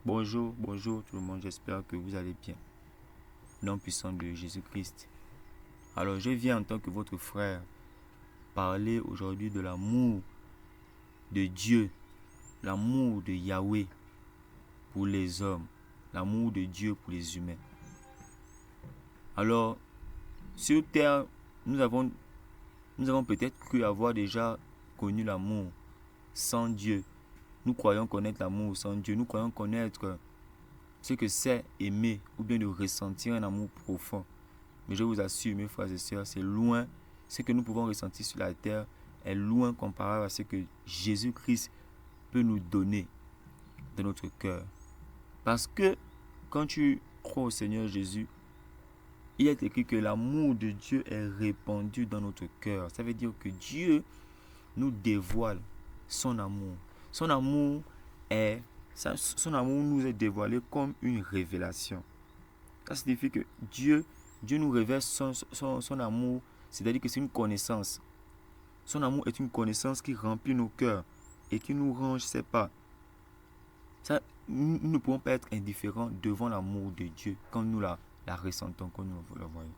Bonjour tout le monde, j'espère que vous allez bien. Nom puissant de Jésus-Christ. Alors je viens en tant que votre frère parler aujourd'hui de l'amour de Dieu, l'amour de Yahweh pour les hommes, l'amour de Dieu pour les humains. Alors, sur terre, nous avons peut-être cru avoir déjà connu l'amour sans Dieu. Nous croyons connaître l'amour sans Dieu. Nous croyons connaître ce que c'est aimer ou bien de ressentir un amour profond. Mais je vous assure, mes frères et sœurs, c'est loin. Ce que nous pouvons ressentir sur la terre est loin comparable à ce que Jésus-Christ peut nous donner dans notre cœur. Parce que quand tu crois au Seigneur Jésus, il est écrit que l'amour de Dieu est répandu dans notre cœur. Ça veut dire que Dieu nous dévoile son amour. Son amour nous est dévoilé comme une révélation. Ça signifie que Dieu nous révèle son amour, c'est-à-dire que c'est une connaissance. Son amour est une connaissance qui remplit nos cœurs et qui nous rend, je ne sais pas. Nous ne pouvons pas être indifférents devant l'amour de Dieu quand nous la ressentons, quand nous la voyons.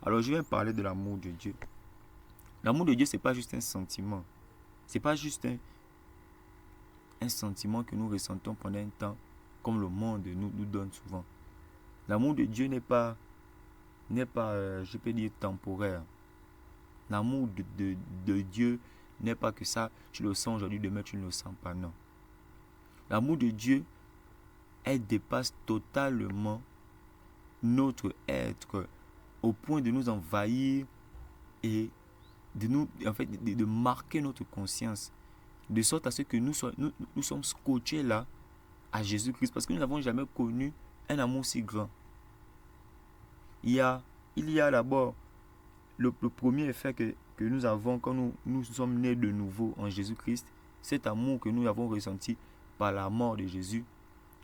Alors je vais parler de l'amour de Dieu. L'amour de Dieu, ce n'est pas juste un sentiment. Ce n'est pas juste un sentiment que nous ressentons pendant un temps, comme le monde nous donne souvent. L'amour de Dieu n'est pas, je peux dire, temporaire. L'amour de Dieu n'est pas que ça, tu le sens aujourd'hui, demain tu ne le sens pas, non. L'amour de Dieu, elle dépasse totalement notre être au point de nous envahir et de marquer notre conscience, de sorte à ce que nous sommes scotchés là à Jésus-Christ, parce que nous n'avons jamais connu un amour si grand. Il y a d'abord le premier effet que nous avons quand nous sommes nés de nouveau en Jésus-Christ, cet amour que nous avons ressenti par la mort de Jésus.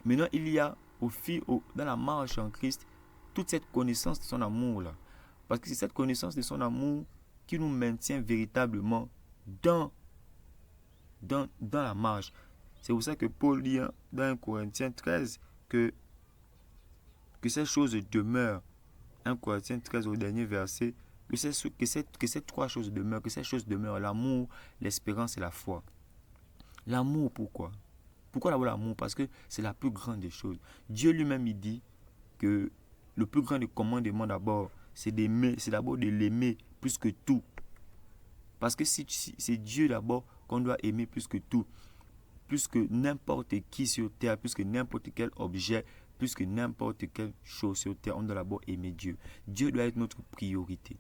Maintenant, il y a dans la marche en Christ, toute cette connaissance de son amour là. Parce que c'est cette connaissance de son amour qui nous maintient véritablement dans la marche. C'est pour ça que Paul dit dans 1 Corinthiens 13 que ces choses demeurent. 1 Corinthiens 13 au dernier verset, que ces trois choses demeurent, que ces choses demeurent, l'amour, l'espérance et la foi. L'amour, pourquoi? Pourquoi d'abord l'amour? Parce que c'est la plus grande des choses. Dieu lui-même, il dit que le plus grand des commandements d'abord, c'est d'abord de l'aimer plus que tout. Parce que c'est Dieu d'abord qu'on doit aimer plus que tout, plus que n'importe qui sur terre, plus que n'importe quel objet, plus que n'importe quelle chose sur terre, on doit d'abord aimer Dieu. Dieu doit être notre priorité.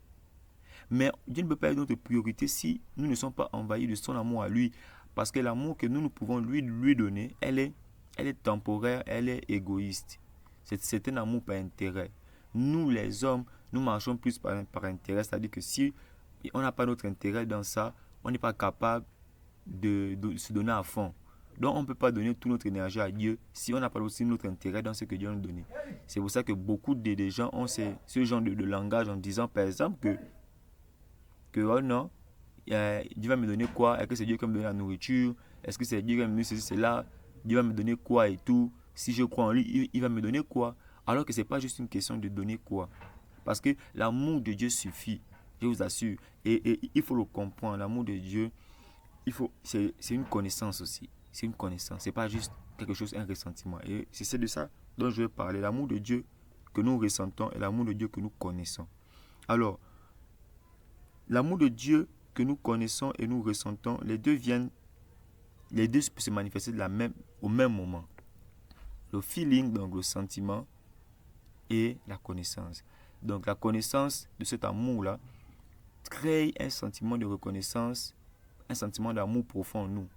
Mais Dieu ne peut pas être notre priorité si nous ne sommes pas envahis de son amour à lui. Parce que l'amour que nous pouvons lui donner, elle est temporaire, elle est égoïste. C'est un amour par intérêt. Nous, les hommes, nous marchons plus par intérêt. C'est-à-dire que si on n'a pas notre intérêt dans ça, on n'est pas capable de se donner à fond. Donc on ne peut pas donner toute notre énergie à Dieu si on n'a pas aussi notre intérêt dans ce que Dieu nous donne. C'est pour ça que beaucoup de gens ont ce genre de langage en disant par exemple que oh non, Dieu va me donner quoi? Est-ce que c'est Dieu qui va me donner la nourriture? Est-ce que c'est Dieu qui va me donner ceci, cela? Dieu va me donner quoi et tout? Si je crois en lui, il va me donner quoi? Alors que ce n'est pas juste une question de donner quoi. Parce que l'amour de Dieu suffit, je vous assure. Et il faut le comprendre, l'amour de Dieu, c'est une connaissance aussi. C'est une connaissance, c'est pas juste quelque chose, un ressentiment. Et c'est de ça dont je vais parler. L'amour de Dieu que nous ressentons et l'amour de Dieu que nous connaissons. Alors, l'amour de Dieu que nous connaissons et nous ressentons, les deux peuvent se manifester au même moment. Le feeling, donc le sentiment, et la connaissance. Donc la connaissance de cet amour-là crée un sentiment de reconnaissance, un sentiment d'amour profond en nous.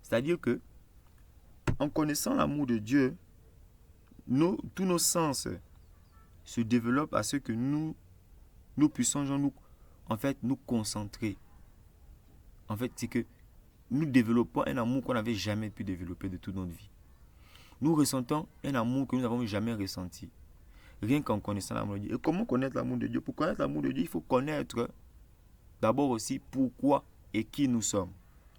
C'est-à-dire que, en connaissant l'amour de Dieu, tous nos sens se développent à ce que nous puissions nous concentrer. En fait, c'est que nous développons un amour qu'on n'avait jamais pu développer de toute notre vie. Nous ressentons un amour que nous n'avons jamais ressenti. Rien qu'en connaissant l'amour de Dieu. Et comment connaître l'amour de Dieu? Pour connaître l'amour de Dieu, il faut connaître d'abord aussi pourquoi et qui nous sommes.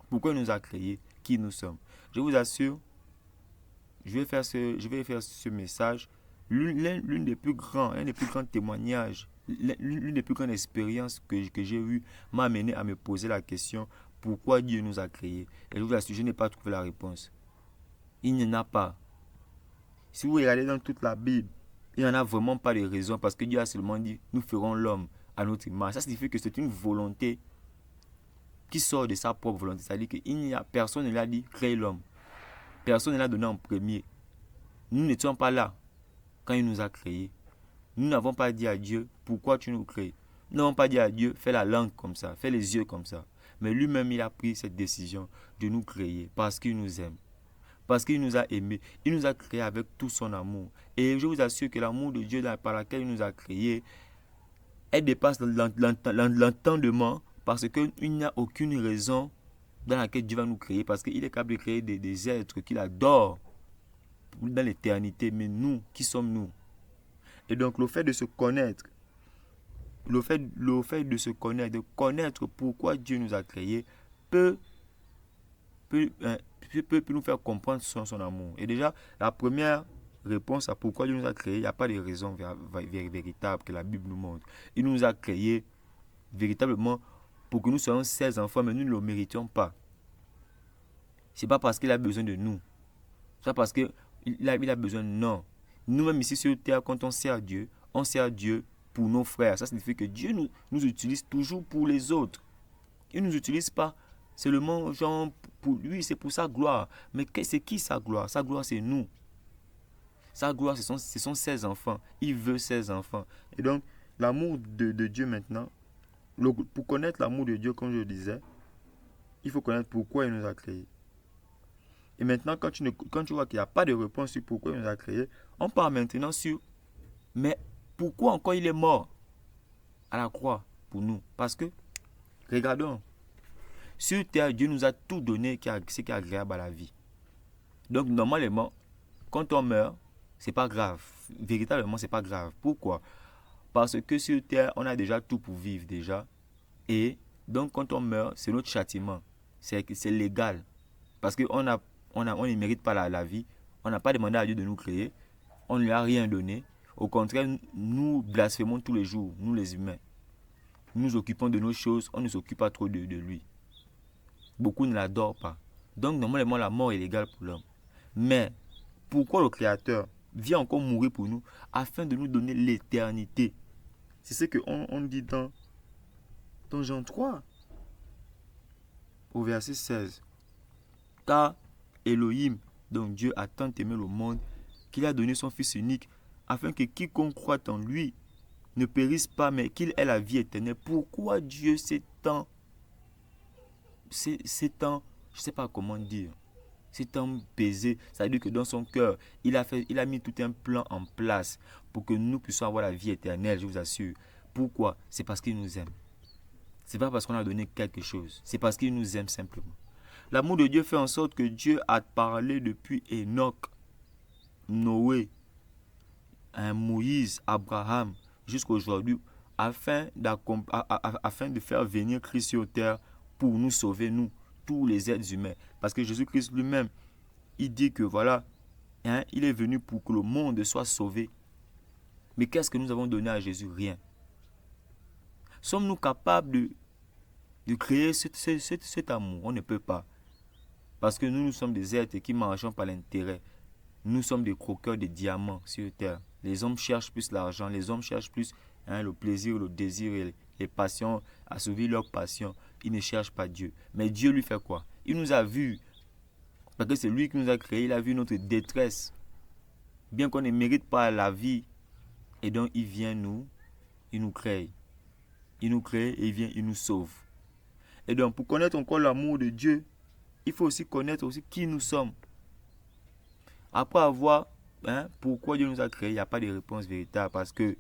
Pourquoi il nous a créés, qui nous sommes. Je vous assure, je je vais faire ce message. L'une des plus grands, un des plus grands témoignages, l'une des plus grandes expériences que j'ai eues m'a amené à me poser la question pourquoi Dieu nous a créés. Et je vous assure, je n'ai pas trouvé la réponse. Il n'y en a pas. Si vous regardez dans toute la Bible, il n'y en a vraiment pas de raison parce que Dieu a seulement dit nous ferons l'homme à notre image. Ça signifie que c'est une volonté qui sort de sa propre volonté. C'est-à-dire que personne ne l'a dit créer l'homme. Personne ne l'a donné en premier. Nous n'étions pas là quand il nous a créés. Nous n'avons pas dit à Dieu pourquoi tu nous crées. Nous n'avons pas dit à Dieu fais la langue comme ça, fais les yeux comme ça. Mais lui-même il a pris cette décision de nous créer parce qu'il nous aime. Parce qu'il nous a aimés. Il nous a créés avec tout son amour. Et je vous assure que l'amour de Dieu par lequel il nous a créés, elle dépasse l'entendement parce qu'il n'y a aucune raison dans laquelle Dieu va nous créer. Parce qu'il est capable de créer des êtres qu'il adore dans l'éternité. Mais nous, qui sommes-nous? Et donc le fait de se connaître, le fait de se connaître, de connaître pourquoi Dieu nous a créés, peut nous faire comprendre son amour. Et déjà, la première réponse à pourquoi Dieu nous a créés, il n'y a pas de raison véritable que la Bible nous montre. Il nous a créés véritablement pour que nous soyons ses enfants, mais nous ne le méritions pas. Ce n'est pas parce qu'il a besoin de nous. C'est pas parce qu'il a besoin de nous. Nous-mêmes ici sur terre, quand on sert Dieu pour nos frères. Ça signifie que Dieu nous utilise toujours pour les autres. Il ne nous utilise pas seulement genre pour lui, c'est pour sa gloire. Mais c'est qui sa gloire? Sa gloire, c'est nous. Sa gloire, ce sont ses enfants. Il veut ses enfants. Et donc, l'amour de Dieu maintenant, pour connaître l'amour de Dieu, comme je le disais, il faut connaître pourquoi il nous a créés. Et maintenant, quand tu vois qu'il n'y a pas de réponse sur pourquoi il nous a créés, on part maintenant sur, mais pourquoi encore il est mort à la croix pour nous? Parce que, regardons, sur terre, Dieu nous a tout donné ce qui est agréable à la vie. Donc, normalement, quand on meurt, c'est pas grave. Véritablement, c'est pas grave. Pourquoi? Parce que sur terre, on a déjà tout pour vivre déjà. Et donc, quand on meurt, c'est notre châtiment. C'est légal. Parce qu'on ne mérite pas la vie. On n'a pas demandé à Dieu de nous créer. On ne lui a rien donné. Au contraire, nous blasphémons tous les jours, nous les humains. Nous nous occupons de nos choses, on ne s'occupe pas trop de lui. Beaucoup ne l'adorent pas. Donc, normalement, la mort est légale pour l'homme. Mais, pourquoi le Créateur vient encore mourir pour nous afin de nous donner l'éternité? C'est ce qu'on dit dans Jean 3, au verset 16. Car Elohim, donc Dieu, a tant aimé le monde qu'il a donné son Fils unique afin que quiconque croit en lui ne périsse pas, mais qu'il ait la vie éternelle. Pourquoi Dieu s'est tant, je ne sais pas comment dire, s'est tant pesé, c'est-à-dire que dans son cœur, il a mis tout un plan en place pour que nous puissions avoir la vie éternelle, je vous assure. Pourquoi? C'est parce qu'il nous aime. C'est pas parce qu'on a donné quelque chose, c'est parce qu'il nous aime simplement. L'amour de Dieu fait en sorte que Dieu a parlé depuis Enoch, Noé, Moïse, Abraham, jusqu'à aujourd'hui, afin de faire venir Christ sur terre pour nous sauver, nous, tous les êtres humains. Parce que Jésus-Christ lui-même, il dit que voilà, il est venu pour que le monde soit sauvé. Mais qu'est-ce que nous avons donné à Jésus? Rien. Sommes-nous capables de créer cet amour? On ne peut pas. Parce que nous sommes des êtres qui marchons par l'intérêt. Nous sommes des croqueurs de diamants sur terre. Les hommes cherchent plus l'argent, les hommes cherchent plus le plaisir, le désir et les passions, assouvir leurs passions. Ils ne cherchent pas Dieu. Mais Dieu lui fait quoi? Il nous a vus. Parce que c'est lui qui nous a créés. Il a vu notre détresse. Bien qu'on ne mérite pas la vie. Et donc il vient il nous crée. Il nous crée et il nous sauve. Et donc pour connaître encore l'amour de Dieu, il faut aussi connaître aussi qui nous sommes. Après avoir, pourquoi Dieu nous a créés, il n'y a pas de réponse véritable. Parce que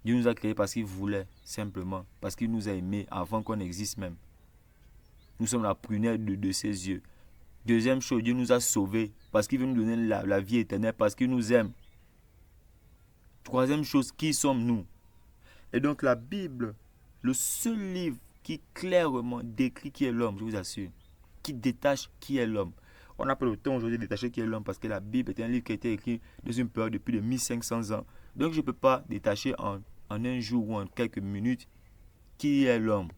Dieu nous a créés parce qu'il voulait, simplement. Parce qu'il nous a aimés avant qu'on existe même. Nous sommes la prunelle de ses yeux. Deuxième chose, Dieu nous a sauvés parce qu'il veut nous donner la vie éternelle, parce qu'il nous aime. Troisième chose, qui sommes-nous? Et donc la Bible, le seul livre qui clairement décrit qui est l'homme, je vous assure, qui détache qui est l'homme. On n'a pas le temps aujourd'hui de détacher qui est l'homme parce que la Bible est un livre qui a été écrit dans une période depuis de 1500 ans. Donc je ne peux pas détacher en un jour ou en quelques minutes qui est l'homme.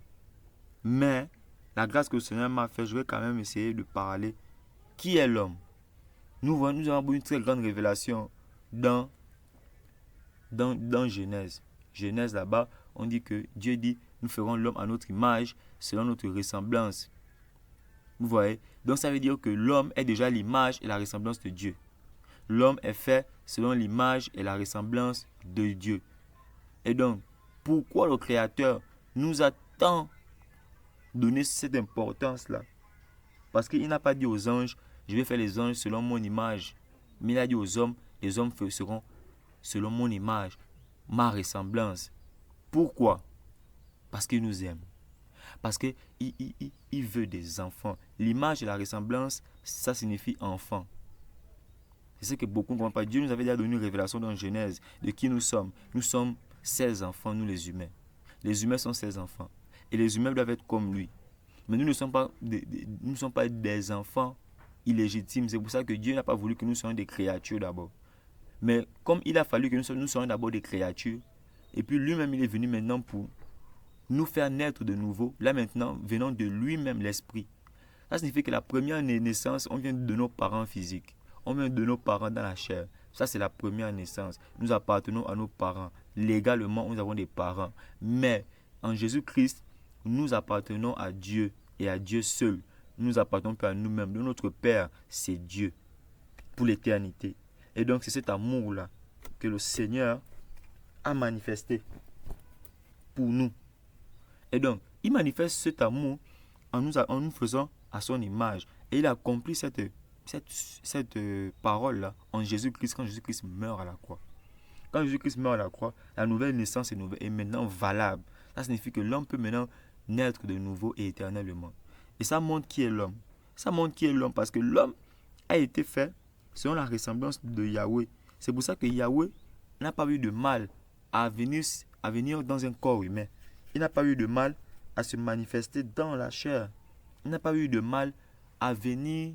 Mais la grâce que le Seigneur m'a fait, je vais quand même essayer de parler. Qui est l'homme? Nous avons une très grande révélation dans Genèse. Genèse là-bas, on dit que Dieu dit, nous ferons l'homme à notre image, selon notre ressemblance. Vous voyez? Donc ça veut dire que l'homme est déjà l'image et la ressemblance de Dieu. L'homme est fait selon l'image et la ressemblance de Dieu. Et donc, pourquoi le Créateur nous a tant donné cette importance-là? Parce qu'il n'a pas dit aux anges, je vais faire les anges selon mon image. Mais il a dit aux hommes, les hommes seront selon mon image, ma ressemblance. Pourquoi? Parce qu'il nous aime. Parce qu'il veut des enfants. L'image et la ressemblance, ça signifie enfant. C'est ce que beaucoup ne comprennent pas. Dieu nous avait déjà donné une révélation dans Genèse de qui nous sommes. Nous sommes ses enfants, nous les humains. Les humains sont ses enfants. Et les humains doivent être comme lui. Mais nous ne sommes pas des enfants illégitimes. C'est pour ça que Dieu n'a pas voulu que nous soyons des créatures d'abord. Mais comme il a fallu que nous soyons d'abord des créatures, et puis lui-même il est venu maintenant pour nous faire naître de nouveau, là maintenant, venant de lui-même l'esprit. Ça signifie que la première naissance, on vient de nos parents physiques. On vient de nos parents dans la chair. Ça, c'est la première naissance. Nous appartenons à nos parents. Légalement, nous avons des parents. Mais en Jésus-Christ, nous appartenons à Dieu et à Dieu seul. Nous appartenons pas à nous-mêmes. Notre Père, c'est Dieu pour l'éternité. Et donc, c'est cet amour-là que le Seigneur a manifesté pour nous. Et donc, il manifeste cet amour en nous faisant à son image. Et il a accompli cette parole-là en Jésus-Christ, quand Jésus-Christ meurt à la croix. Quand Jésus-Christ meurt à la croix, la nouvelle naissance est maintenant valable. Ça signifie que l'homme peut maintenant naître de nouveau et éternellement. Et ça montre qui est l'homme. Ça montre qui est l'homme parce que l'homme a été fait selon la ressemblance de Yahweh. C'est pour ça que Yahweh n'a pas eu de mal à venir dans un corps humain. Il n'a pas eu de mal à se manifester dans la chair. Il n'a pas eu de mal à devenir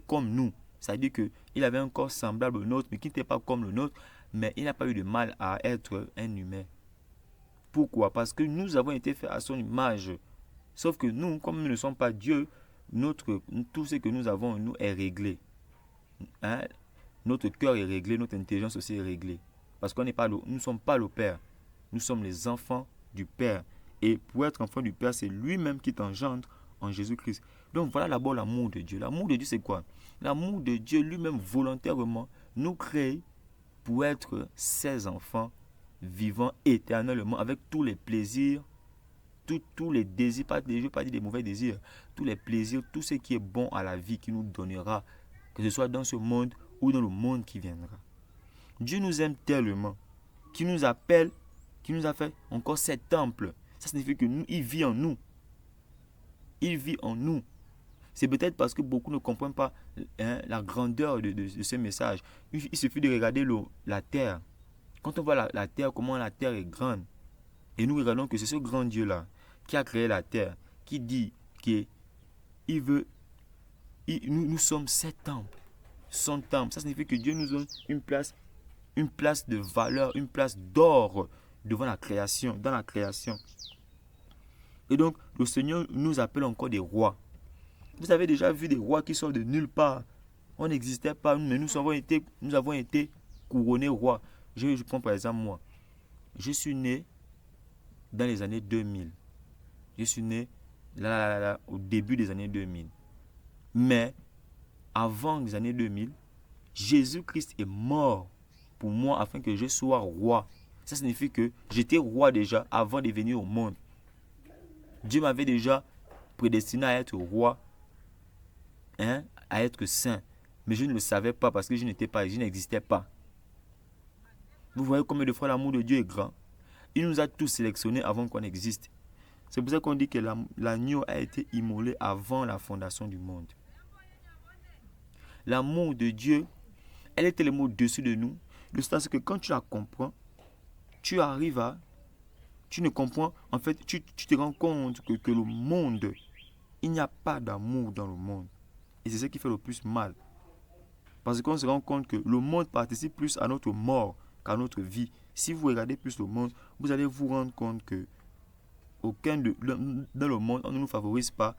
comme nous. C'est-à-dire qu'il avait un corps semblable au nôtre, mais qui n'était pas comme le nôtre. Mais il n'a pas eu de mal à être un humain. Pourquoi? Parce que nous avons été faits à son image. Sauf que nous, comme nous ne sommes pas Dieu, tout ce que nous avons, nous, est réglé. Notre cœur est réglé, notre intelligence aussi est réglée. Parce qu'on nous ne sommes pas le Père. Nous sommes les enfants du Père. Et pour être enfant du Père, c'est lui-même qui t'engendre en Jésus-Christ. Donc voilà d'abord l'amour de Dieu. L'amour de Dieu, c'est quoi? L'amour de Dieu lui-même volontairement nous crée pour être ses enfants vivant éternellement avec tous les plaisirs, tous les désirs, je ne veux pas dire des mauvais désirs, tous les plaisirs, tout ce qui est bon à la vie qui nous donnera, que ce soit dans ce monde ou dans le monde qui viendra. Dieu nous aime tellement qu'il nous appelle, qu'il nous a fait encore cet temple. Ça signifie que il vit en nous. Il vit en nous. C'est peut-être parce que beaucoup ne comprennent pas la grandeur de ce message. Il suffit de regarder la terre. Quand on voit la terre, comment la terre est grande, et nous regardons que c'est ce grand Dieu-là qui a créé la terre, qui dit nous sommes ses temples, son temple. Ça signifie que Dieu nous donne une place de valeur, une place d'or devant la création, dans la création. Et donc, le Seigneur nous appelle encore des rois. Vous avez déjà vu des rois qui sortent de nulle part. On n'existait pas, mais nous avons été couronnés rois. Je prends par exemple moi. Je suis né dans les années 2000. Je suis né au début des années 2000. Mais avant les années 2000, Jésus-Christ est mort pour moi afin que je sois roi. Ça signifie que j'étais roi déjà avant de venir au monde. Dieu m'avait déjà prédestiné à être roi, à être saint. Mais je ne le savais pas parce que je n'existais pas. Vous voyez combien de fois l'amour de Dieu est grand. Il nous a tous sélectionnés avant qu'on existe. C'est pour ça qu'on dit que l'agneau a été immolé avant la fondation du monde. L'amour de Dieu, elle est tellement au-dessus de nous. Le sens que quand tu la comprends, tu ne comprends, en fait, tu te rends compte que le monde, il n'y a pas d'amour dans le monde. Et c'est ce qui fait le plus mal. Parce qu'on se rend compte que le monde participe plus à notre mort qu'à notre vie. Si vous regardez plus le monde, vous allez vous rendre compte que dans le monde, on ne nous favorise pas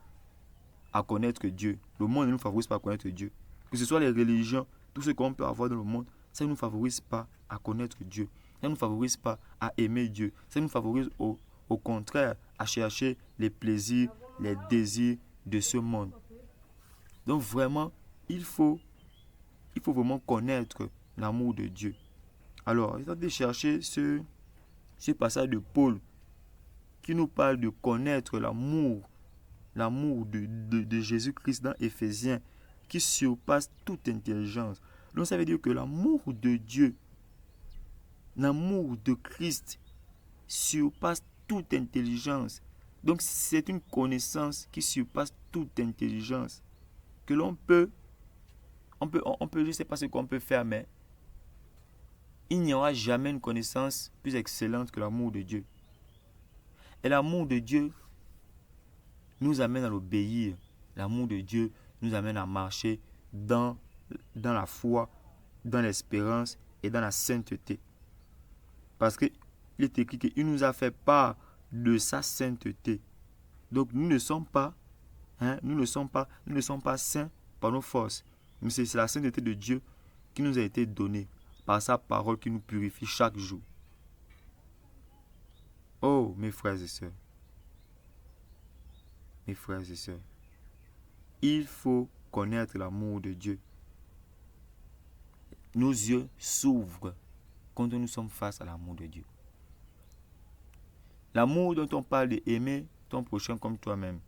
à connaître Dieu. Le monde ne nous favorise pas à connaître Dieu. Que ce soit les religions, tout ce qu'on peut avoir dans le monde, ça ne nous favorise pas à connaître Dieu. Ça ne nous favorise pas à aimer Dieu. Ça nous favorise au contraire à chercher les plaisirs, les désirs de ce monde. Donc vraiment, il faut vraiment connaître l'amour de Dieu. Alors, il faut de chercher ce passage de Paul qui nous parle de connaître l'amour de Jésus-Christ dans Éphésiens, qui surpasse toute intelligence. Donc ça veut dire que l'amour de Dieu, l'amour de Christ surpasse toute intelligence. Donc c'est une connaissance qui surpasse toute intelligence. Que l'on peut, je ne sais pas ce qu'on peut faire, mais il n'y aura jamais une connaissance plus excellente que l'amour de Dieu. Et l'amour de Dieu nous amène à l'obéir. L'amour de Dieu nous amène à marcher dans la foi, dans l'espérance et dans la sainteté. Parce qu'il est écrit qu'il nous a fait part de sa sainteté. Donc nous ne sommes pas saints par nos forces. Mais c'est la sainteté de Dieu qui nous a été donnée par sa parole qui nous purifie chaque jour. Oh, mes frères et sœurs. Mes frères et sœurs. Il faut connaître l'amour de Dieu. Nos yeux s'ouvrent quand nous sommes face à l'amour de Dieu. L'amour dont on parle d'aimer ton prochain comme toi-même.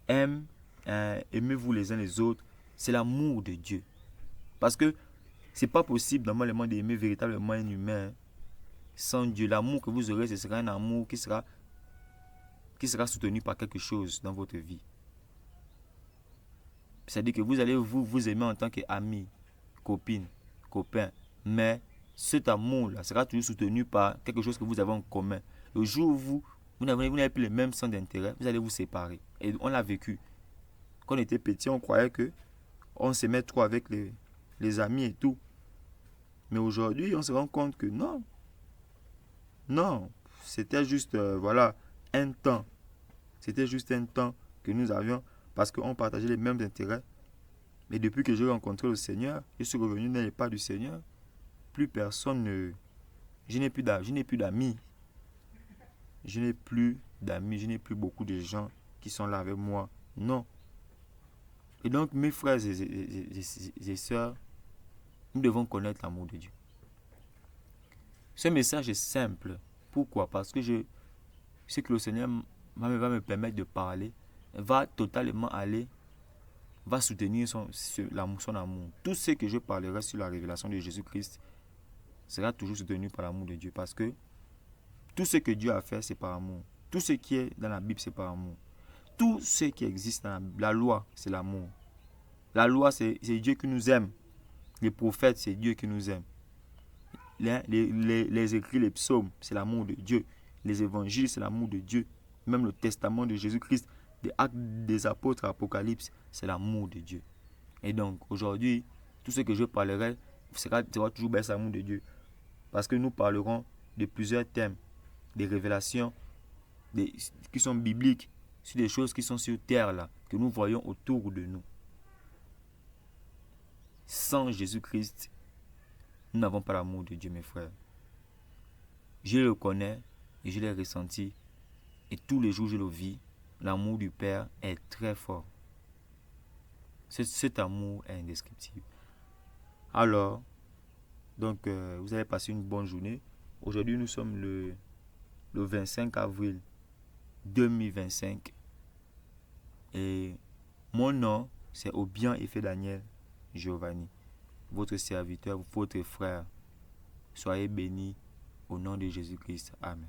Aimez-vous les uns les autres. C'est l'amour de Dieu. Parce que c'est pas possible normalement d'aimer véritablement un humain sans Dieu. L'amour que vous aurez, ce sera un amour qui sera soutenu par quelque chose dans votre vie. C'est-à-dire que vous allez vous aimer en tant qu'ami, copine, copain. Mais cet amour-là sera toujours soutenu par quelque chose que vous avez en commun. Le jour où vous n'avez plus les mêmes centres d'intérêt, vous allez vous séparer. Et on l'a vécu. Quand on était petit, on croyait que on s'aimait trop avec les amis et tout. Mais aujourd'hui, on se rend compte que non. Non, c'était juste, un temps. C'était juste un temps que nous avions parce qu'on partageait les mêmes intérêts. Mais depuis que j'ai rencontré le Seigneur, je suis revenu dans les pas du Seigneur, plus personne ne... Je n'ai plus d'amis. Je n'ai plus beaucoup de gens qui sont là avec moi. Non. Et donc, mes frères et sœurs, nous devons connaître l'amour de Dieu. Ce message est simple. Pourquoi? Parce que je sais que le Seigneur va me permettre de parler, va soutenir son amour. Tout ce que je parlerai sur la révélation de Jésus-Christ sera toujours soutenu par l'amour de Dieu. Parce que tout ce que Dieu a fait, c'est par amour. Tout ce qui est dans la Bible, c'est par amour. Tout ce qui existe dans la loi, c'est l'amour. La loi, c'est Dieu qui nous aime. Les prophètes, c'est Dieu qui nous aime. Les écrits, les psaumes, c'est l'amour de Dieu. Les évangiles, c'est l'amour de Dieu. Même le testament de Jésus-Christ, des actes des apôtres, Apocalypse, c'est l'amour de Dieu. Et donc, aujourd'hui, tout ce que je parlerai sera toujours baisser l'amour de Dieu. Parce que nous parlerons de plusieurs thèmes, des révélations qui sont bibliques, sur des choses qui sont sur terre, là, que nous voyons autour de nous. Sans Jésus-Christ, nous n'avons pas l'amour de Dieu, mes frères. Je le connais et je l'ai ressenti. Et tous les jours, je le vis. L'amour du Père est très fort. Cet amour est indescriptible. Alors, donc, vous allez passer une bonne journée. Aujourd'hui, nous sommes le 25 avril 2025. Et mon nom, c'est Obian Effet Daniel Giovanni, votre serviteur, votre frère. Soyez bénis au nom de Jésus-Christ. Amen.